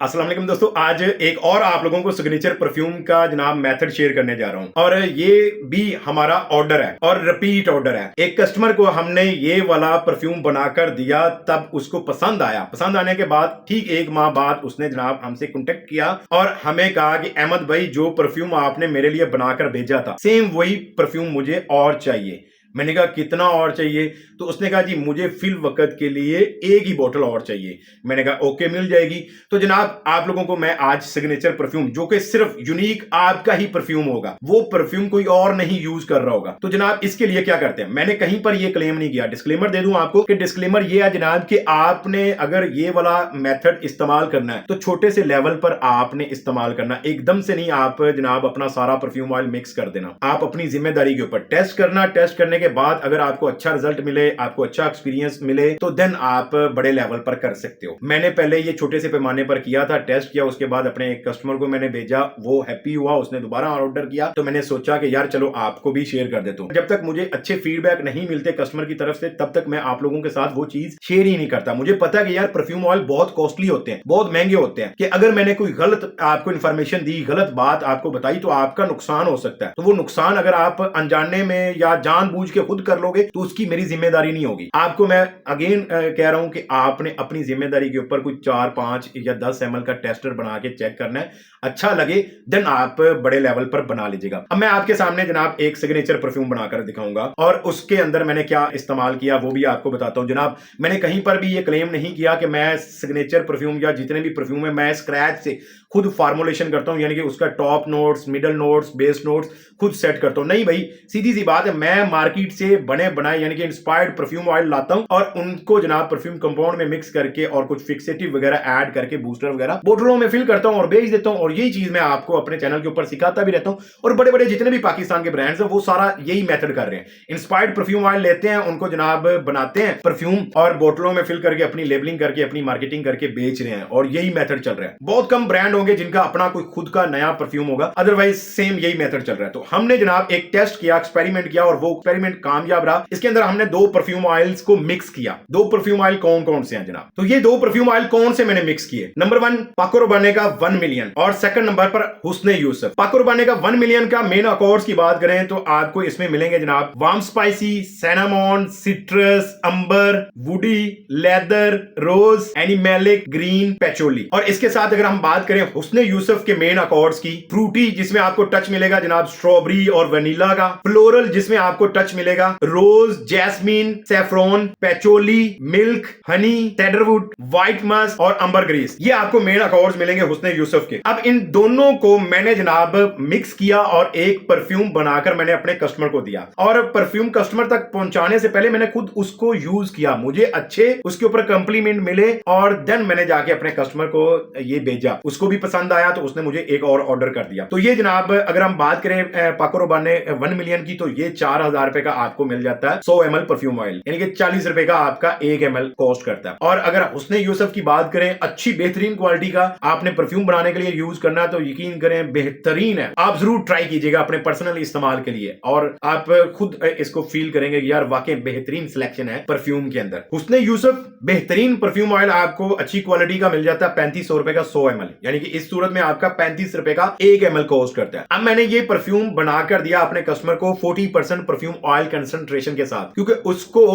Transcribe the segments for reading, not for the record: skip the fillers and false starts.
अस्सलाम वालेकुम दोस्तों, आज एक और आप लोगों को सिग्नेचर परफ्यूम का जनाब मेथड शेयर करने जा रहा हूं और ये भी हमारा ऑर्डर है और रिपीट ऑर्डर है। एक कस्टमर को हमने ये वाला परफ्यूम बनाकर दिया, तब उसको पसंद आया। पसंद आने के बाद ठीक 1 माह बाद उसने जनाब हमसे कांटेक्ट किया और हमें कहा कि अहमद भाई, जो परफ्यूम आपने मेरे लिए बनाकर भेजा था सेम वही परफ्यूम मुझे और चाहिए। मैंने कहा कितना और चाहिए? तो उसने कहा जी मुझे फिल वक्त के लिए एक ही बोतल और चाहिए। मैंने कहा ओके, मिल जाएगी। तो जनाब आप लोगों को मैं आज सिग्नेचर परफ्यूम, जो कि सिर्फ यूनिक आपका ही परफ्यूम होगा, वो परफ्यूम कोई और नहीं यूज कर रहा होगा, तो जनाब इसके लिए क्या करते हैं। मैंने कहीं पर ये क्लेम नहीं किया। डिस्क्लेमर दे दूं आपको कि डिस्क्लेमर ये है जनाब कि आपने अगर ये वाला मेथड इस्तेमाल करना है तो छोटे से लेवल पर आपने इस्तेमाल करना, एकदम से नहीं आप जनाब अपना सारा परफ्यूम ऑयल मिक्स कर देना। आप अपनी जिम्मेदारी के ऊपर टेस्ट करना। टेस्ट करने के बाद अगर आपको अच्छा रिजल्ट मिले, आपको अच्छा एक्सपीरियंस मिले, तो देन आप बड़े लेवल पर कर सकते हो। मैंने पहले ये छोटे से पैमाने पर किया था, टेस्ट किया, उसके बाद अपने एक कस्टमर को मैंने भेजा, वो हैप्पी हुआ, उसने दोबारा ऑर्डर किया, तो मैंने सोचा कि यार चलो आपको भी शेयर कर देता हूं। जब तक मुझे अच्छे फीडबैक नहीं मिलते कस्टमर की तरफ से, तब तक मैं आप लोगों के साथ वो चीज शेयर ही नहीं करता। मुझे पता है कि यार परफ्यूम ऑयल बहुत कॉस्टली होते हैं, बहुत महंगे होते हैं, कि अगर मैंने कोई गलत आपको इंफॉर्मेशन दी, गलत बात आपको बताई, तो आपका नुकसान हो सकता है। तो वो नुकसान अगर आप अनजाने में या जानबूझ के खुद कर लोगे तो उसकी मेरी जिम्मेदारी नहीं होगी। आपको मैं अगेन कह रहा हूं कि आपने अपनी जिम्मेदारी के ऊपर कुछ 4, 5 या 10 ml का टेस्टर बना के चेक करना है। अच्छा लगे देन आप बड़े लेवल पर बना लीजिएगा। अब मैं आपके सामने जनाब एक सिग्नेचर परफ्यूम बनाकर दिखाऊंगा और उसके अंदर मैंने क्या इस्तेमाल किया वो भी आपको बताता हूं। जनाब मैंने कहीं पर भी ये क्लेम नहीं किया कि मैं सिग्नेचर परफ्यूम या जितने भी परफ्यूम है मैं स्क्रैच से खुद फार्मुलेशन करता हूं, यानी कि उसका top notes, middle notes, base notes खुद सेट करता हूं। नहीं भाई, सीधी सी बात है, मैं मार्केट से बने बनाए यानी कि इंस्पायर्ड परफ्यूम ऑयल लाता हूं और उनको जनाब परफ्यूम कंपाउंड में मिक्स करके और कुछ फिक्सेटिव वगैरह ऐड करके, बूस्टर वगैरह बोतलों में फिल करता हूं और बेच देता हूं। और यही चीज मैं आपको अपने चैनल के ऊपर सिखाता भी रहता हूं और बड़े बड़े जितने भी पाकिस्तान के ब्रांड्स हैं वो सारा यही मेथड कर रहे हैं। इंस्पायर्ड परफ्यूम ऑयल लेते हैं, उनको जनाब बनाते हैं परफ्यूम और बोतलों में फिल करके अपनी लेबलिंग करके अपनी मार्केटिंग करके बेच रहे हैं और यही मेथड चल रहा है। बहुत कम ब्रांड होंगे जिनका अपना कोई खुद का नया परफ्यूम होगा, अदरवाइज सेम यही मेथड चल रहा है। तो हमने जनाब एक टेस्ट किया, एक्सपेरिमेंट किया और वो एक्सपेरिमेंट कामयाब रहा। इसके अंदर हमने 2 परफ्यूम ऑयल्स को मिक्स किया। 2 परफ्यूम ऑयल कौन कौन से हैं जनाब? तो ये 2 परफ्यूम ऑयल कौन से मैंने मिक्स किए? नंबर 1 पाको रबाने का 1 मिलियन और सेकंड नंबर पर हुस्ने यूसुफ। पाको रबाने का 1 मिलियन का मेन अकॉर्ड्स की बात करें तो आपको इसमें मिलेंगे जनाब वार्म स्पाइसी, सिनेमन, सिट्रस, अंबर, वुडी, लेदर, रोज, एनिमेलिक, ग्रीन, पैचोली। और इसके साथ अगर हम बात करें हुस्ने यूसुफ के मेन अकॉर्ड्स की, फ्रूटी जिसमें आपको टच मिलेगा जनाब स्ट्रॉबेरी और वनीला का, फ्लोरल जिसमें आपको टच मिलेगा rose, jasmine, saffron, patchouli, milk, honey, cedarwood, white musk और अंबर ग्रीस। ये आपको मेन अकॉर्ड्स मिलेंगे हुस्ने यूसुफ के। अब इन दोनों को मैंने जनाब मिक्स किया और एक परफ्यूम बनाकर मैंने अपने कस्टमर को दिया और परफ्यूम कस्टमर तक पहुंचाने से पहले मैंने खुद उसको यूज किया, मुझे अच्छे उसके ऊपर कंप्लीमेंट मिले और देन मैंने जाके अपने कस्टमर को ये भेजा। उसको भी पसंद आया तो उसने मुझे एक और ऑर्डर कर दिया। तो ये जनाब अगर हम बात करें पाको रबाने 1 मिलियन की, तो ये 4000 रुपए का आपको मिल जाता है 100 ml परफ्यूम ऑयल, यानी कि 40 रुपए का आपका 1 ml कॉस्ट करता है। और अगर हुस्ने यूसुफ की बात करें, अच्छी बेहतरीन क्वालिटी का आपने परफ्यूम बनाने के लिए यूज करना है तो यकीन करें बेहतरीन है। आप जरूर ट्राई कीजिएगा अपने पर्सनल इस्तेमाल के लिए और आप खुद इसको फील करेंगे कि यार वाकई बेहतरीन सिलेक्शन है परफ्यूम के अंदर। हुस्ने यूसुफ बेहतरीन परफ्यूम ऑयल आपको अच्छी क्वालिटी का मिल जाता है 3500 रुपए का 100 ml, यानी कि इस सूरत में आपका 35 रुपए का 1 ml कॉस्ट करता है। अब मैंने ये परफ्यूम बनाकर दिया अपने कस्टमर को 40% परफ्यूम ऑयल कंसंट्रेशन के साथ, क्योंकि उसको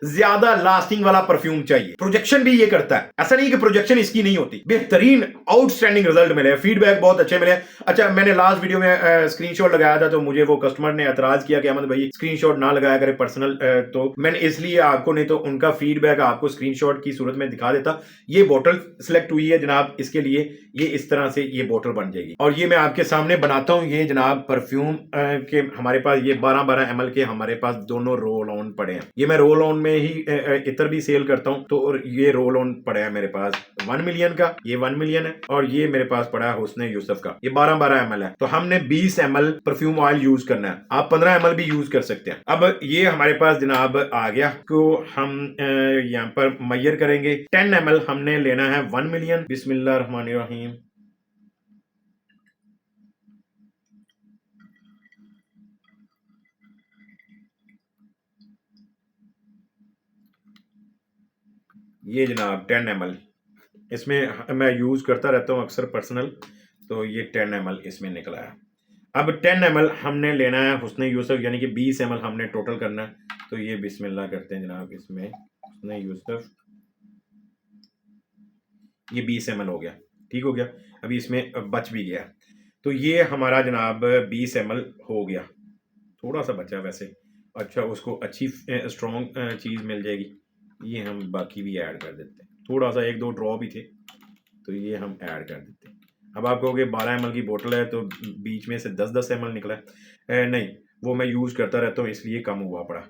ज्यादा लास्टिंग वाला परफ्यूम चाहिए। प्रोजेक्शन भी ये करता है, ऐसा नहीं कि प्रोजेक्शन इसकी नहीं होती। बेहतरीन आउटस्टैंडिंग रिजल्ट मिले, फीडबैक बहुत अच्छे मिले। अच्छा, मैंने लास्ट वीडियो में स्क्रीनशॉट लगाया था तो मुझे वो कस्टमर ने एतराज किया कि अहमद भाई स्क्रीनशॉट ना लगाया करे पर्सनल, तो मैंने इसलिए आपको, नहीं तो उनका फीडबैक आपको स्क्रीनशॉट की सूरत में दिखा देता। ये बोतल सिलेक्ट हुई है जनाब इसके लिए, ये इस तरह से ये बोतल बन जाएगी और ये मैं आपके सामने बनाता हूं। ये जनाब परफ्यूम के हमारे पास ये 12-12 ml के हमारे पास दोनों रोल ऑन पड़े हैं। ये मैं रोल ऑन में ही इतर भी सेल करता हूं, तो ये रोल ऑन पड़े हैं मेरे पास 1 मिलियन का, ये 1 मिलियन है और ये मेरे पास पड़ा है हुस्ने यूसुफ का, ये 12-12 ml है। तो हमने 20 ml परफ्यूम ऑयल यूज करना है, आप 15 ml भी यूज कर सकते हैं। अब ये हमारे पास जनाब आ गया, को हम यहाँ पर मैयर करेंगे। 10 ml हमने लेना है 1 मिलियन। बिस्मिल्लाहिर्रहमानिर्रहीम। ये जनाब 10 ml इसमें मैं यूज़ करता रहता हूँ अक्सर पर्सनल, तो ये 10 ml इसमें निकला है। अब 10 ml हमने लेना है हुस्न यूसुफ, यानी कि 20 ml हमने टोटल करना है। तो ये बिस्मिल्लाह करते हैं जनाब, इसमें हुस्न यूसुफ, ये 20 ml हो गया, ठीक हो गया। अभी इसमें बच भी गया, तो ये हमारा जनाब 20 ml हो गया। थोड़ा सा बचा वैसे, अच्छा उसको अच्छी स्ट्रॉन्ग चीज़ मिल जाएगी। ये हम बाकी भी ऐड कर देते हैं, थोड़ा सा 1-2 ड्रॉप भी थे, तो ये हम ऐड कर देते हैं। अब आप कहोगे 12 ml की बोतल है तो बीच में से 10-10 ml निकला है। नहीं, वो मैं यूज़ करता रहता हूँ इसलिए कम हुआ पड़ा।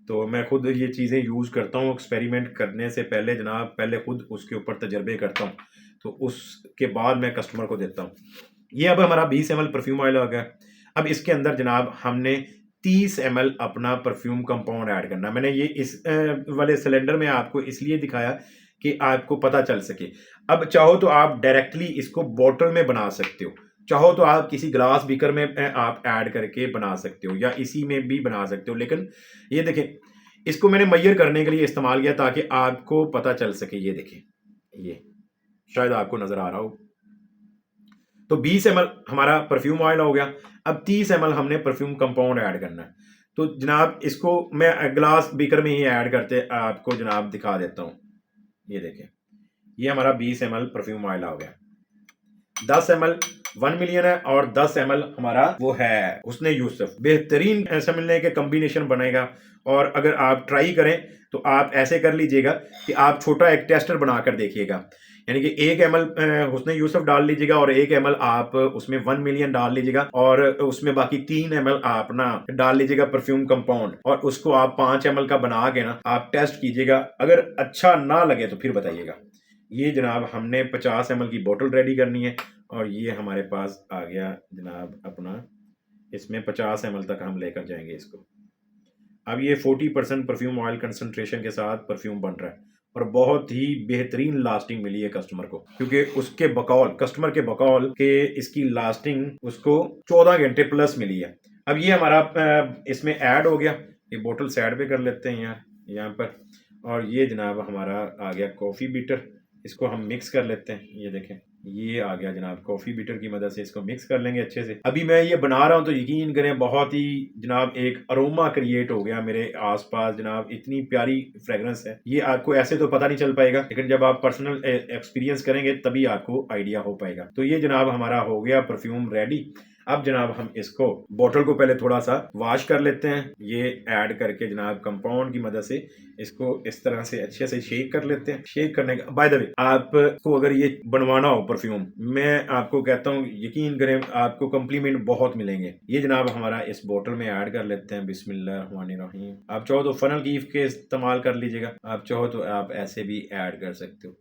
तो मैं खुद ये चीज़ें यूज़ करता हूँ एक्सपेरिमेंट करने से पहले जनाब, पहले खुद उसके ऊपर तजर्बे करता हूँ, तो उसके बाद मैं कस्टमर को देता हूँ। ये अब हमारा 20 ml परफ्यूम ऑयल आ गया। अब इसके अंदर जनाब हमने 30 ml अपना परफ्यूम कंपाउंड ऐड करना। मैंने ये इस वाले सिलेंडर में आपको इसलिए दिखाया कि आपको पता चल सके। अब चाहो तो आप डायरेक्टली इसको बॉटल में बना सकते हो, चाहो तो आप किसी ग्लास बीकर में आप ऐड करके बना सकते हो, या इसी में भी बना सकते हो। लेकिन ये देखें, इसको मैंने मेजर करने के लिए इस्तेमाल किया ताकि आपको पता चल सके। ये देखें, ये शायद आपको नजर आ रहा हो। तो 20 ml हमारा परफ्यूम ऑयल हो गया। अब 30 ml हमने परफ्यूम कंपाउंड ऐड करना है। तो जनाब इसको मैं ग्लास बीकर में ही ऐड करते आपको जनाब दिखा देता हूँ। ये देखें, ये हमारा 20 ml परफ्यूम ऑयल हो गया। 10 ml 1 मिलियन है और 10 ml हमारा वो है हुस्न यूसुफ। बेहतरीन समझने के कॉम्बिनेशन बनेगा। और अगर आप ट्राई करें तो आप ऐसे कर लीजिएगा कि आप छोटा एक टेस्टर बनाकर देखिएगा, यानी कि 1 ml हुस्न यूसुफ डाल लीजिएगा और 1 ml आप उसमें 1 मिलियन डाल लीजिएगा, और उसमें बाकी 3 ml आप ना डाल लीजिएगा परफ्यूम कंपाउंड, और उसको आप 5 ml का बना के ना आप टेस्ट कीजिएगा। अगर अच्छा ना लगे तो फिर बताइएगा। ये जनाब हमने 50 ml की बोतल रेडी करनी है, और ये हमारे पास आ गया जनाब अपना, इसमें 50 ml तक हम लेकर जाएंगे इसको। अब ये 40% परफ्यूम ऑयल कंसंट्रेशन के साथ परफ्यूम बन रहा है, और बहुत ही बेहतरीन लास्टिंग मिली है कस्टमर को, क्योंकि उसके बकौल, कस्टमर के बकौल के इसकी लास्टिंग उसको 14 घंटे प्लस मिली है। अब ये हमारा इसमें ऐड हो गया। ये बोतल साइड पे कर लेते हैं यहाँ पर, और ये जनाब हमारा आ गया कॉफ़ी बीटर। इसको हम मिक्स कर लेते हैं। ये देखें, ये आ गया जनाब, कॉफ़ी बीटर की मदद से इसको मिक्स कर लेंगे अच्छे से। अभी मैं ये बना रहा हूँ तो यकीन करें बहुत ही जनाब एक अरोमा क्रिएट हो गया मेरे आसपास जनाब, इतनी प्यारी फ्रेगरेंस है। ये आपको ऐसे तो पता नहीं चल पाएगा, लेकिन जब आप पर्सनल एक्सपीरियंस करेंगे तभी आपको आइडिया हो पाएगा। तो ये जनाब हमारा हो गया परफ्यूम रेडी। अब जनाब हम इसको बोतल को पहले थोड़ा सा वॉश कर लेते हैं। ये ऐड करके जनाब कंपाउंड की मदद से इसको इस तरह से अच्छे से शेक कर लेते हैं। शेक करने का, बाय द वे, आपको अगर ये बनवाना हो परफ्यूम, मैं आपको कहता हूँ यकीन करें आपको कम्प्लीमेंट बहुत मिलेंगे। ये जनाब हमारा इस बोतल में ऐड कर लेते हैं। बिस्मिल्लाहिर्रहमानिर्रहीम। आप चाहो तो फनल कीफ के इस्तेमाल कर लीजिएगा, आप चाहो तो आप ऐसे भी ऐड कर सकते हो।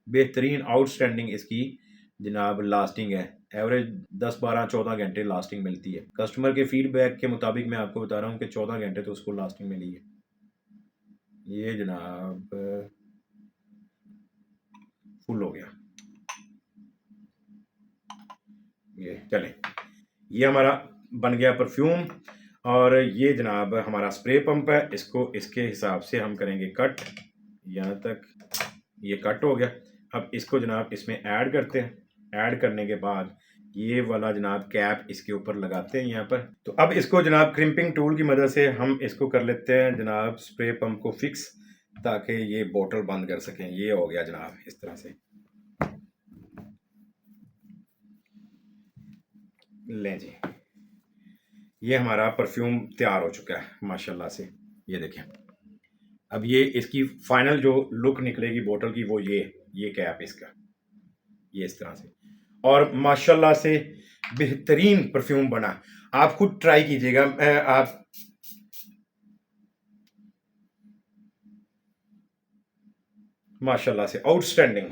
बेहतरीन आउटस्टैंडिंग इसकी जनाब लास्टिंग है, एवरेज 10, 12, 14 घंटे लास्टिंग मिलती है। कस्टमर के फीडबैक के मुताबिक मैं आपको बता रहा हूँ कि 14 घंटे तो उसको लास्टिंग मिली है। ये जनाब फुल हो गया। ये चले, ये हमारा बन गया परफ्यूम, और ये जनाब हमारा स्प्रे पंप है। इसको इसके हिसाब से हम करेंगे कट। यहाँ तक ये कट हो गया। अब इसको जनाब इसमें ऐड करते हैं। ऐड करने के बाद ये वाला जनाब कैप इसके ऊपर लगाते हैं यहाँ पर। तो अब इसको जनाब क्रिम्पिंग टूल की मदद से हम इसको कर लेते हैं जनाब स्प्रे पंप को फिक्स, ताकि ये बोतल बंद कर सकें। ये हो गया जनाब इस तरह से। लें जी, ये हमारा परफ्यूम तैयार हो चुका है माशाल्लाह से। ये देखें, अब ये इसकी फाइनल जो लुक निकलेगी बोतल की, वो ये कैप इसका, ये इस तरह से, और माशाल्लाह से बेहतरीन परफ्यूम बना। आप खुद ट्राई कीजिएगा। आप माशाल्लाह से आउटस्टैंडिंग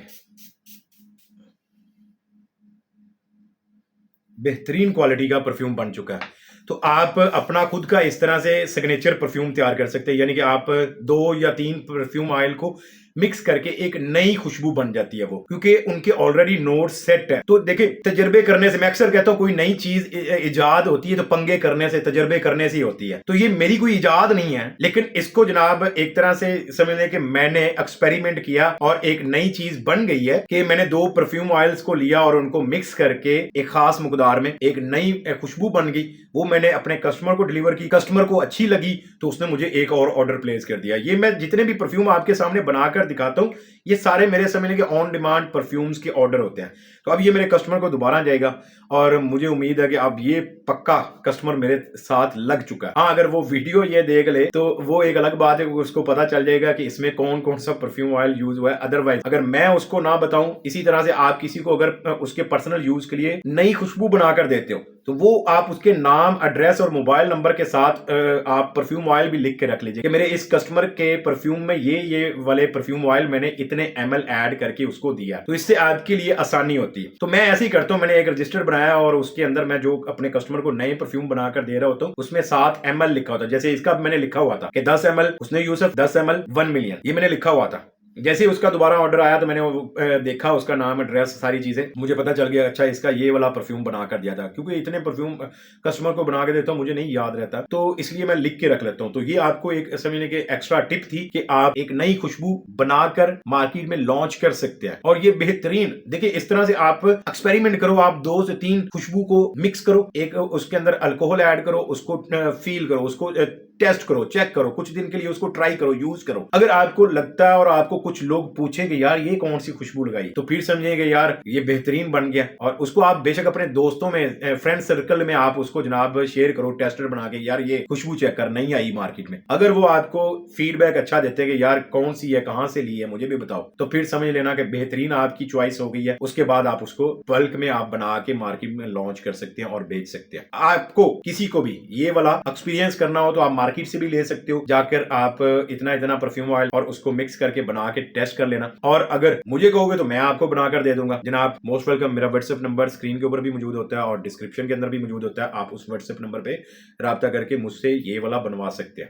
बेहतरीन क्वालिटी का परफ्यूम बन चुका है। तो आप अपना खुद का इस तरह से सिग्नेचर परफ्यूम तैयार कर सकते हैं, यानी कि आप 2 या 3 परफ्यूम ऑयल को मिक्स करके एक नई खुशबू बन जाती है वो, क्योंकि उनके ऑलरेडी नोट्स सेट है। तो देखिए, तजर्बे करने से, मैं अक्सर कहता हूं कोई नई चीज इजाद होती है तो पंगे करने से, तजर्बे करने से ही होती है। तो ये मेरी कोई इजाद नहीं है, लेकिन इसको जनाब एक तरह से समझ लें कि मैंने एक्सपेरिमेंट किया और एक नई चीज बन गई है कि मैंने 2 परफ्यूम ऑयल्स को लिया और उनको मिक्स करके एक खास मकदार में एक नई खुशबू बन गई। वो मैंने अपने कस्टमर को डिलीवर की, कस्टमर को अच्छी लगी तो उसने मुझे एक और ऑर्डर प्लेस कर दिया। ये मैं जितने भी परफ्यूम आपके सामने बनाकर दिखाता हूं, ये सारे मेरे समझने के ऑन डिमांड परफ्यूम्स के ऑर्डर होते हैं। तो अब ये मेरे कस्टमर को दोबारा जाएगा और मुझे उम्मीद है कि अब ये पक्का कस्टमर मेरे साथ लग चुका है। हाँ, अगर वो वीडियो ये देख ले तो वो एक अलग बात है, उसको पता चल जाएगा कि इसमें कौन कौन सा परफ्यूम ऑयल यूज हुआ है। अदरवाइज अगर मैं उसको ना बताऊं, इसी तरह से आप किसी को अगर उसके पर्सनल यूज के लिए नई खुशबू बनाकर देते हो तो वो आप उसके नाम, एड्रेस और मोबाइल नंबर के साथ आप परफ्यूम ऑयल भी लिख के रख लीजिए कि मेरे इस कस्टमर के परफ्यूम में ये वाले परफ्यूम ऑयल मैंने इतने ml ऐड करके उसको दिया। तो इससे आपके लिए आसानी होती है। तो मैं ऐसे ही करता हूं, मैंने एक रजिस्टर बनाया और उसके अंदर मैं जो अपने कस्टमर को नए परफ्यूम बनाकर दे रहा होता हूं उसमें 7 ml लिखा होता है। जैसे इसका मैंने लिखा हुआ था कि 10 ml, उसने यूसुफ 10 ml 1 मिलियन, ये मैंने लिखा हुआ था। जैसे ही उसका दोबारा ऑर्डर आया तो मैंने देखा उसका नाम, एड्रेस, सारी चीजें, मुझे पता चल गया अच्छा इसका ये वाला परफ्यूम बना कर दिया था। क्योंकि इतने परफ्यूम कस्टमर को बना के देता हूँ, मुझे नहीं याद रहता, तो इसलिए मैं लिख के रख लेता हूँ। तो ये आपको एक समझने के एक्स्ट्रा टिप थी कि आप एक नई खुशबू बनाकर मार्केट में लॉन्च कर सकते हैं। और ये बेहतरीन, देखिए इस तरह से आप एक्सपेरिमेंट करो, आप 2 से 3 खुशबू को मिक्स करो, एक उसके अंदर अल्कोहल ऐड करो, उसको फील करो, उसको टेस्ट करो, चेक करो, कुछ दिन के लिए उसको ट्राई करो, यूज करो। अगर आपको लगता है और आपको कुछ लोग पूछेंगे यार ये कौन सी खुशबू लगाई, तो फिर समझिएगा यार ये बेहतरीन बन गया। और उसको आप बेशक अपने दोस्तों में, फ्रेंड सर्कल में आप उसको जनाब शेयर करो टेस्टर बना के, यार ये खुशबू चेक कर, नहीं आई मार्केट में। अगर वो आपको फीडबैक अच्छा देते हैं कि यार कौन सी है, कहां से ली है, मुझे भी बताओ, तो फिर समझ लेना कि बेहतरीन आपकी चॉइस हो गई है। उसके बाद आप उसको बल्क में आप बना के मार्केट में लॉन्च कर सकते हैं और बेच सकते हैं। आपको किसी को भी ये वाला एक्सपीरियंस करना हो तो आप मार्केट से भी ले सकते हो, जाकर आप इतना इतना परफ्यूम ऑयल और उसको मिक्स करके बना के टेस्ट कर लेना। और अगर मुझे कहोगे तो मैं आपको बनाकर दे दूंगा। जनाब मोस्ट वेलकम। मेरा व्हाट्सएप नंबर स्क्रीन के ऊपर भी मौजूद होता है और डिस्क्रिप्शन के अंदर भी मौजूद होता है। आप उस व्हाट्सएप नंबर पे राब्ता करके मुझसे ये वाला बनवा सकते हैं।